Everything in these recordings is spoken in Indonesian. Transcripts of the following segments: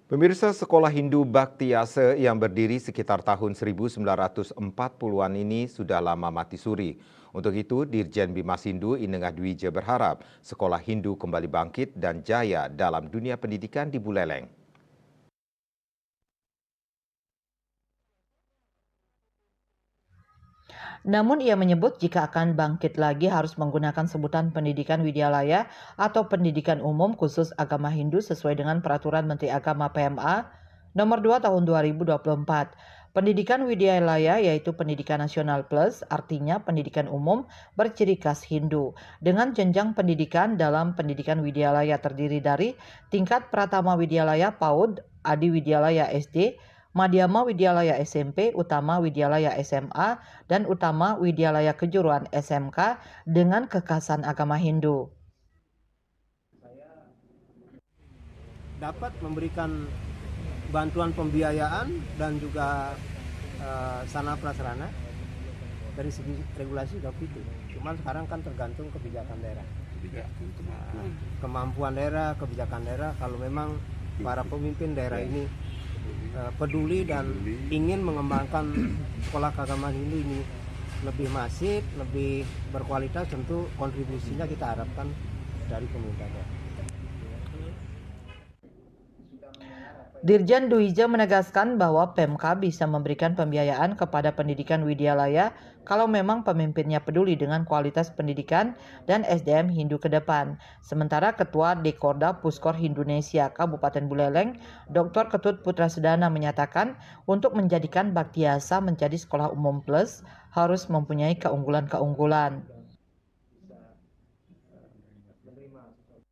Pemirsa, sekolah Hindu Bhaktiase yang berdiri sekitar tahun 1940-an ini sudah lama mati suri. Untuk itu, Dirjen Bimas Hindu Inengah Dwija berharap sekolah Hindu kembali bangkit dan jaya dalam dunia pendidikan di Buleleng. Namun ia menyebut jika akan bangkit lagi harus menggunakan sebutan pendidikan widyalaya atau pendidikan umum khusus agama Hindu sesuai dengan peraturan Menteri Agama PMA nomor 2 tahun 2024. Pendidikan widyalaya yaitu pendidikan nasional plus, artinya pendidikan umum berciri khas Hindu. Dengan jenjang pendidikan dalam pendidikan widyalaya terdiri dari tingkat Pratama Widyalaya PAUD, Adi Widyalaya SD, Madhyama Widyalaya SMP, Utama Widyalaya SMA, dan Utama Widyalaya Kejuruan SMK dengan kekhasan agama Hindu. Dapat memberikan bantuan pembiayaan dan juga sarana prasarana dari segi regulasi sudah begitu. Cuma sekarang kan tergantung kebijakan daerah. Kemampuan daerah, kebijakan daerah. Kalau memang para pemimpin daerah ini peduli dan ingin mengembangkan sekolah keagamaan Hindu ini lebih masif, lebih berkualitas, tentu kontribusinya kita harapkan dari pemerintah daerah. Dirjen Dwija menegaskan bahwa Pemka bisa memberikan pembiayaan kepada pendidikan widyalaya kalau memang pemimpinnya peduli dengan kualitas pendidikan dan SDM Hindu ke depan. Sementara Ketua Dekorda Puskor Hindunesia Kabupaten Buleleng, Dr. Ketut Putrasedana menyatakan untuk menjadikan Bhaktiasa menjadi sekolah umum plus harus mempunyai keunggulan-keunggulan.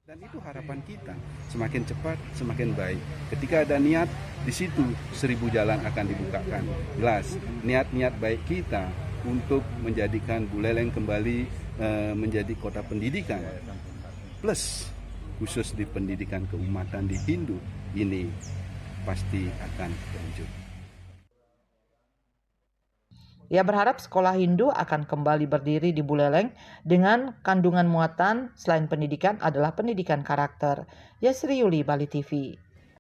Dan itu harapan kita, semakin cepat, semakin baik. Ketika ada niat, di situ 1000 jalan akan dibukakan. Jelas, niat-niat baik kita untuk menjadikan Buleleng kembali menjadi kota pendidikan, plus khusus di pendidikan keumatan di Hindu, ini pasti akan terwujud. Ia berharap sekolah Hindu akan kembali berdiri di Buleleng dengan kandungan muatan selain pendidikan adalah pendidikan karakter. Yasri Yuli, Bali TV.